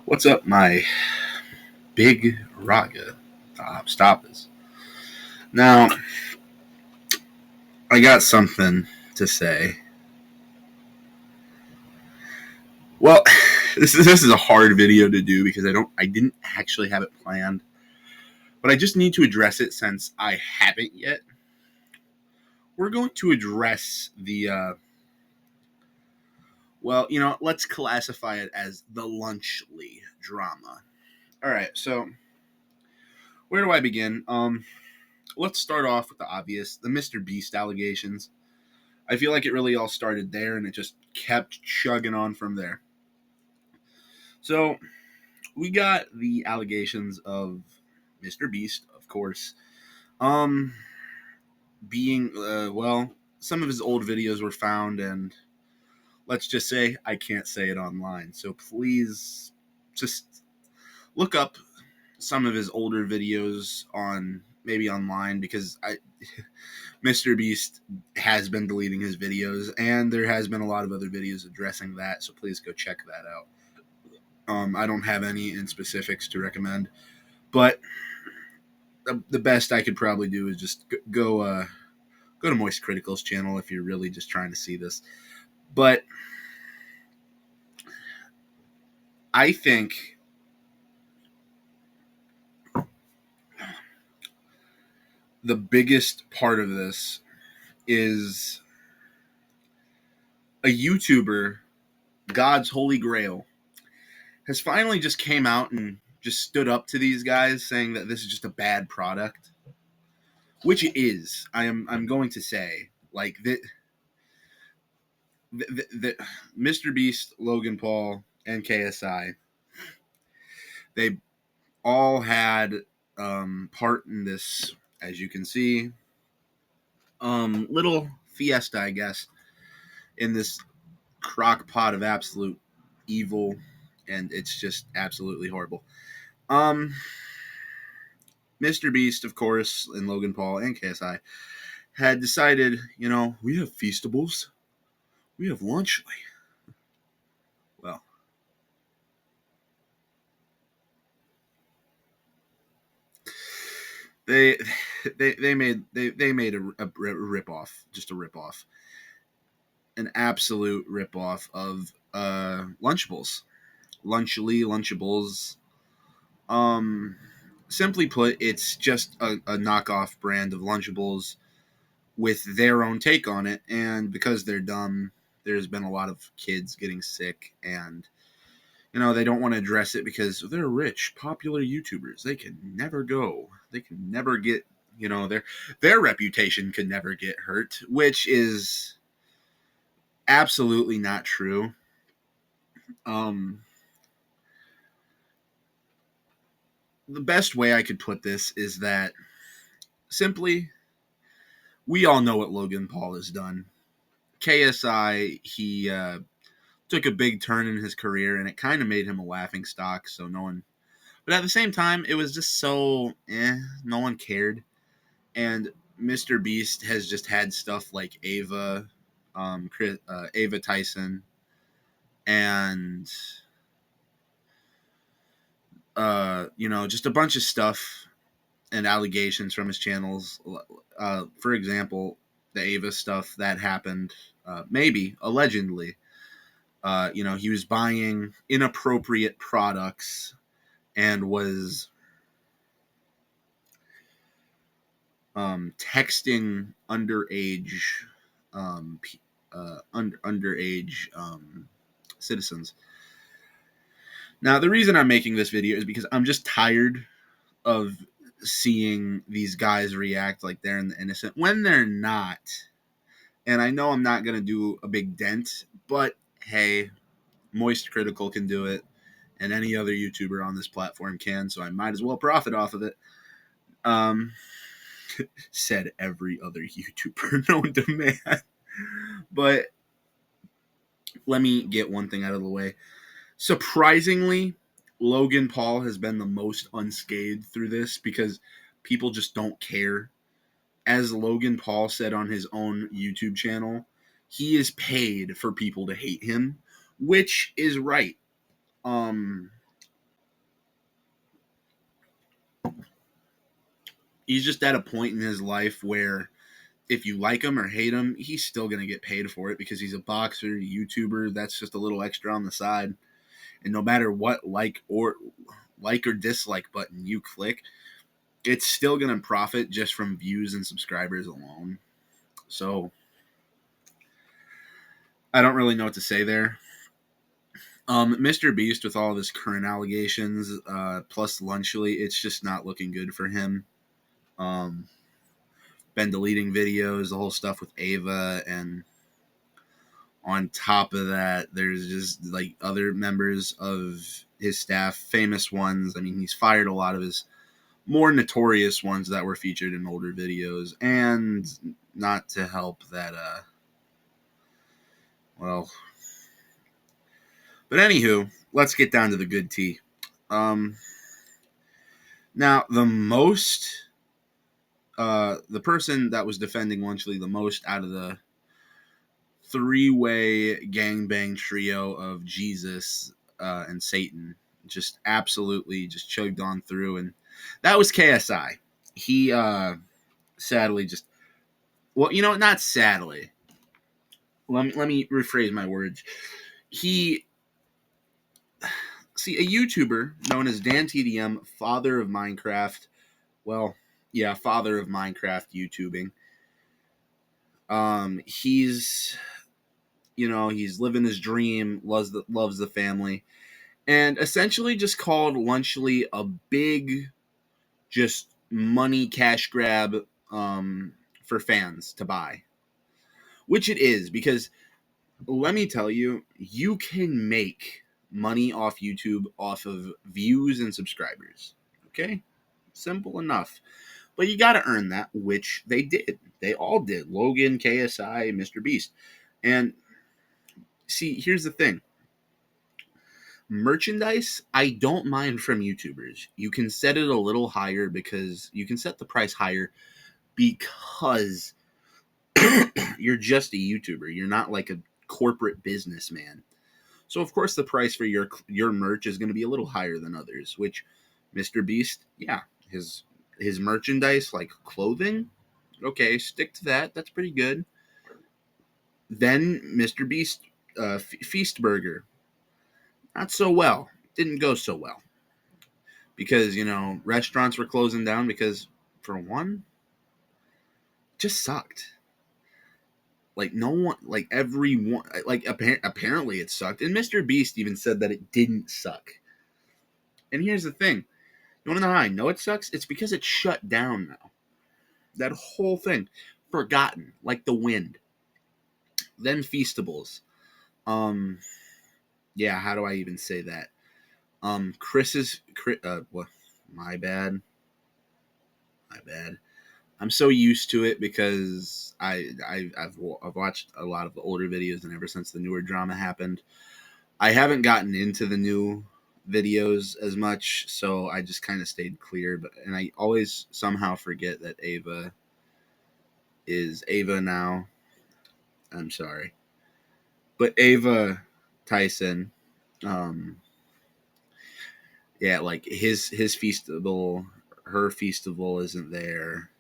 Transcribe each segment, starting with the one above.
What's up, my big raga stoppers? Now, I got something to say. Well, this is a hard video to do because I didn't actually have it planned, but I just need to address it since I haven't yet. We're going to address let's classify it as the Lunchly drama. All right, so where do I begin? Let's start off with the obvious, the mrbeast allegations. I feel like it really all started there, and it just kept chugging on from there. So we got the allegations of mrbeast, of course, being some of his old videos were found, and let's just say I can't say it online. So please just look up some of his older videos on maybe online because mrbeast has been deleting his videos, and there has been a lot of other videos addressing that, so please go check that out. I don't have any in specifics to recommend, but the best I could probably do is just go to Moist Critical's channel if you're really just trying to see this. But I think the biggest part of this is a YouTuber, God's Holy Grail, has finally just came out and just stood up to these guys saying that this is just a bad product, which it is. I'm going to say, like, the mrbeast, Logan Paul, and KSI, they all had part in this, as you can see, little fiesta, I guess, in this crock pot of absolute evil, and it's just absolutely horrible. mrbeast, of course, and Logan Paul and KSI had decided, we have Feastables, we have Lunchly. Well, they made a rip off, just a rip off, an absolute rip off of Lunchables, Lunchables. Simply put, it's just a knockoff brand of Lunchables with their own take on it, and because they're dumb, there's been a lot of kids getting sick, and they don't want to address it because they're rich, popular YouTubers. They can never go. They can never get, their reputation could never get hurt, which is absolutely not true. The best way I could put this is that simply, we all know what Logan Paul has done. KSI, he took a big turn in his career, and it kind of made him a laughingstock, so no one... But at the same time, it was just so, no one cared. And mrbeast has just had stuff like Ava, Ava Tyson, and just a bunch of stuff and allegations from his channels. For example, the Ava stuff that happened, maybe allegedly. He was buying inappropriate products and was texting underage citizens. Now, the reason I'm making this video is because I'm just tired of seeing these guys react like they're in the innocent when they're not. And I know I'm not going to do a big dent, but hey, Moist Critical can do it, and any other YouTuber on this platform can, so I might as well profit off of it. Said every other YouTuber known to man. But let me get one thing out of the way. Surprisingly, Logan Paul has been the most unscathed through this because people just don't care. As Logan Paul said on his own YouTube channel, he is paid for people to hate him, which is right. he's just at a point in his life where if you like him or hate him, he's still going to get paid for it because he's a boxer, YouTuber. That's just a little extra on the side. And no matter what like or dislike button you click, it's still going to profit just from views and subscribers alone. So I don't really know what to say there. Mr. Beast, with all of his current allegations, plus Lunchly, it's just not looking good for him. Been deleting videos, the whole stuff with Ava, and on top of that, there's just like other members of his staff, famous ones. I mean, he's fired a lot of his more notorious ones that were featured in older videos, and not to help that, well, but anywho, let's get down to the good tea. Now, the person that was defending Lunchley the most out of the three-way gangbang trio of Jesus and Satan, just absolutely just chugged on through, and that was KSI. He sadly just, well, not sadly. Let me rephrase my words. A YouTuber known as Dan TDM, father of Minecraft. Well, yeah, father of Minecraft YouTubing. He's living his dream, loves the family, and essentially just called Lunchley a big, just money cash grab for fans to buy, which it is, because let me tell you, you can make money off YouTube off of views and subscribers. Okay, simple enough. But you got to earn that, which they did. They all did. Logan, KSI, mrbeast. And see, here's the thing. Merchandise, I don't mind from YouTubers. You can set it a little higher because you can set the price higher because you're just a YouTuber. You're not like a corporate businessman. So of course the price for your merch is going to be a little higher than others, which mrbeast, yeah, his merchandise, like clothing, okay, stick to that. That's pretty good. Then mrbeast Feast Burger, not so well. Didn't go so well because restaurants were closing down because, for one, just sucked. Like no one, like everyone, like apparently it sucked, and mrbeast even said that it didn't suck. And here's the thing: you want to know how I know it sucks? It's because it's shut down now. That whole thing, forgotten like the wind. Then Feastables. Yeah, how do I even say that? What? My bad. I'm so used to it because I've watched a lot of the older videos, and ever since the newer drama happened, I haven't gotten into the new videos as much, so I just kind of stayed clear. And I always somehow forget that Ava is Ava now. I'm sorry, but Ava Tyson, yeah, like his Feastable, her Feastable isn't there.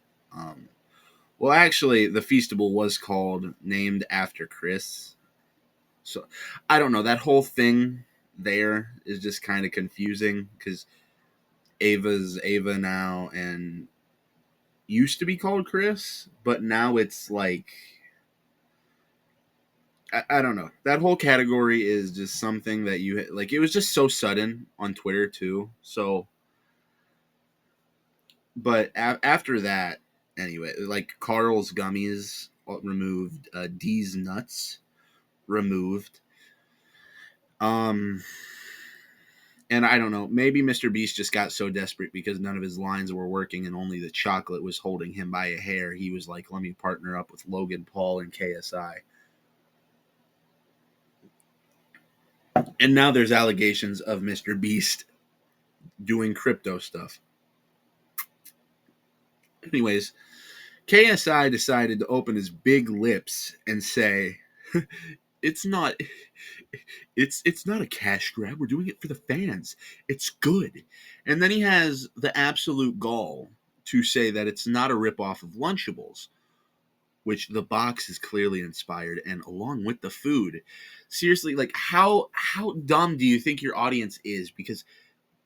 Well, actually, the Feastable was named after Chris. So I don't know. That whole thing there is just kind of confusing because Ava's Ava now and used to be called Chris, but now it's like, I don't know. That whole category is just something that like. It was just so sudden on Twitter too. So, but after that, anyway, like Carl's gummies removed, D's nuts removed. And I don't know, maybe mrbeast just got so desperate because none of his lines were working and only the chocolate was holding him by a hair. He was like, let me partner up with Logan Paul and KSI. And now there's allegations of mrbeast doing crypto stuff. Anyways, KSI decided to open his big lips and say, it's not a cash grab. We're doing it for the fans. It's good. And then he has the absolute gall to say that it's not a ripoff of Lunchables, which the box is clearly inspired, and along with the food. Seriously, like how dumb do you think your audience is? Because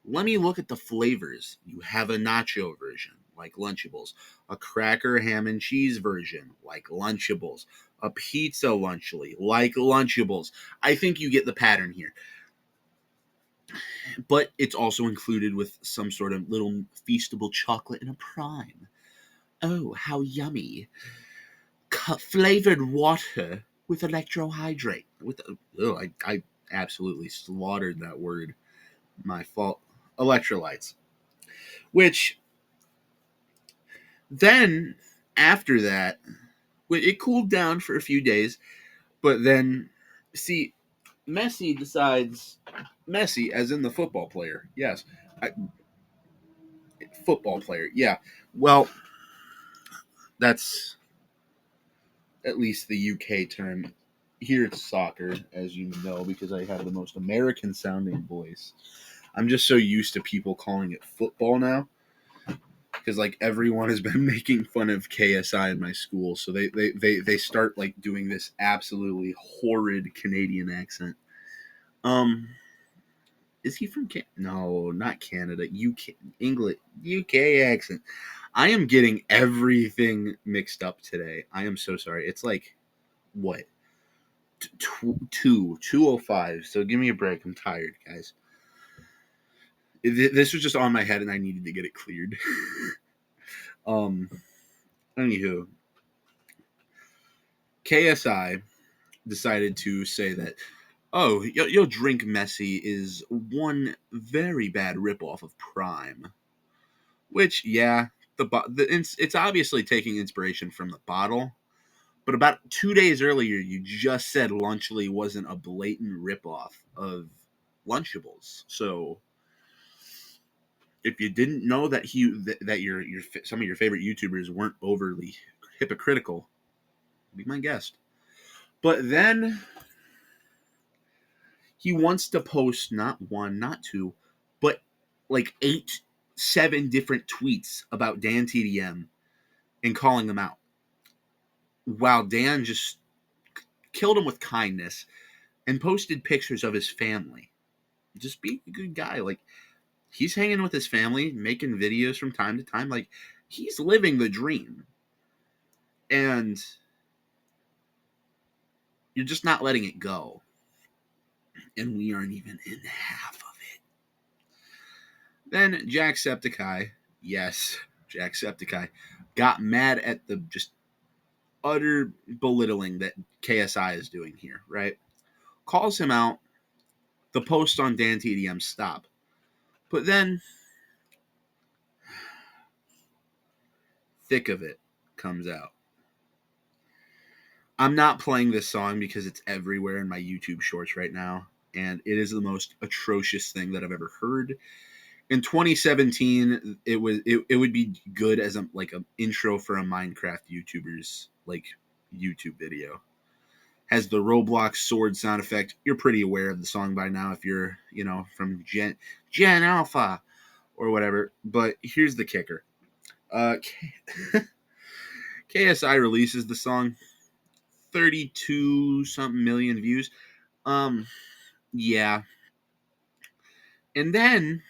let me look at the flavors. You have a nacho version, like Lunchables, a cracker, ham, and cheese version, like Lunchables, a pizza lunchly, like Lunchables. I think you get the pattern here. But it's also included with some sort of little feastable chocolate in a prime. Oh, how yummy. Flavored water with electrohydrate. I absolutely slaughtered that word. My fault. Electrolytes. Which then, after that, it cooled down for a few days, but then, see, Messi decides, Messi, as in the football player, yes, football player, yeah. Well, that's at least the UK term. Here it's soccer, as you know, because I have the most American sounding voice. I'm just so used to people calling it football now, because like everyone has been making fun of KSI in my school, so they start like doing this absolutely horrid Canadian accent. Is he from No, not Canada. UK, England, UK accent. I am getting everything mixed up today. I am so sorry. It's like what 2:05. So give me a break. I'm tired, guys. This was just on my head, and I needed to get it cleared. Anywho, KSI decided to say that, oh, Yo Drink Messi is one very bad ripoff of Prime. Which, yeah, it's obviously taking inspiration from the bottle. But about 2 days earlier, you just said Lunchly wasn't a blatant ripoff of Lunchables. So if you didn't know that your some of your favorite YouTubers weren't overly hypocritical, be my guest. But then he wants to post not one, not two, but like 7 different tweets about Dan TDM and calling them out. While Dan just killed him with kindness and posted pictures of his family. Just be a good guy. Like, he's hanging with his family, making videos from time to time. Like, he's living the dream. And you're just not letting it go. And we aren't even in half of it. Then Jacksepticeye, yes, Jacksepticeye, got mad at the just utter belittling that KSI is doing here, right? Calls him out. The post on Dan TDM stop. But then, Thick of It comes out. I'm not playing this song because it's everywhere in my YouTube shorts right now, and it is the most atrocious thing that I've ever heard. In 2017, it would be good as a intro for a Minecraft YouTuber's YouTube video. Has the Roblox sword sound effect. You're pretty aware of the song by now if you're from Gen Alpha or whatever. But here's the kicker. KSI releases the song, 32 something million views. Yeah. And then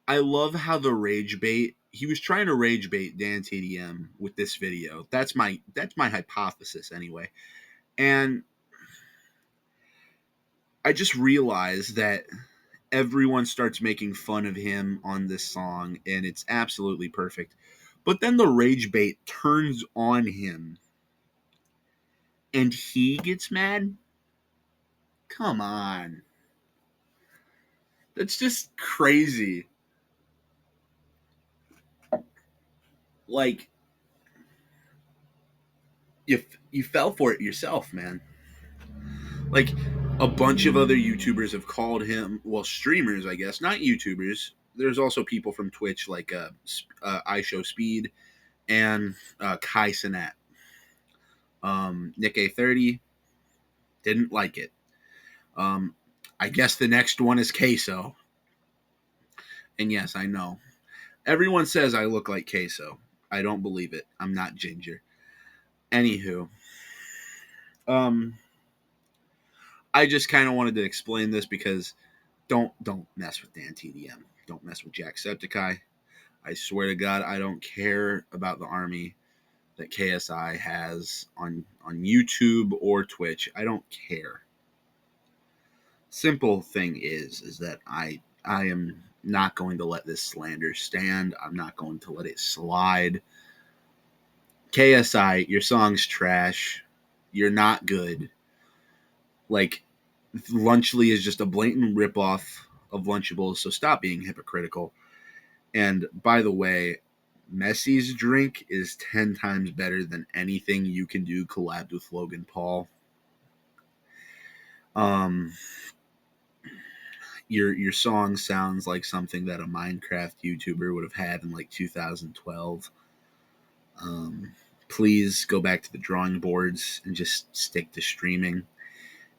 I love how the rage bait, he was trying to rage bait Dan TDM with this video. That's my hypothesis anyway. And I just realized that everyone starts making fun of him on this song, and it's absolutely perfect. But then the rage bait turns on him and he gets mad? Come on. That's just crazy. Like, you fell for it yourself, man. Like, a bunch of other YouTubers have called him, well, streamers, I guess, not YouTubers. There's also people from Twitch like I Show Speed and Kai Cenat. Nick A30 didn't like it. I guess the next one is Queso. And yes, I know. Everyone says I look like queso. I don't believe it. I'm not ginger. Anywho, I just kind of wanted to explain this because don't mess with Dan TDM. Don't mess with Jacksepticeye. I swear to God, I don't care about the army that KSI has on YouTube or Twitch. I don't care. Simple thing is that I am not going to let this slander stand. I'm not going to let it slide. KSI, your song's trash. You're not good. Like, Lunchly is just a blatant ripoff of Lunchables, so stop being hypocritical. And by the way, Messi's drink is 10 times better than anything you can do collabed with Logan Paul. Your song sounds like something that a Minecraft YouTuber would have had in like 2012. Please go back to the drawing boards and just stick to streaming.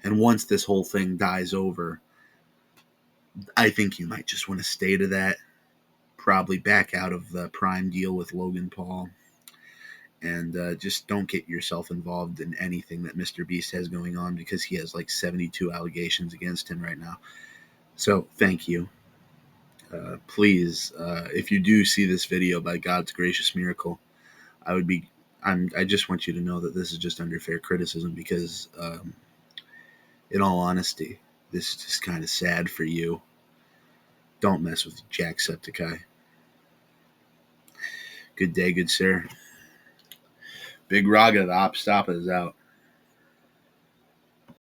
And once this whole thing dies over, I think you might just want to stay to that. Probably back out of the Prime deal with Logan Paul. And just don't get yourself involved in anything that mrbeast has going on, because he has like 72 allegations against him right now. So thank you. Please, if you do see this video, by God's gracious miracle, I just want you to know that this is just under fair criticism, because in all honesty, this is just kind of sad for you. Don't mess with Jacksepticeye. Good day, good sir. Big Raga, the op stop is out.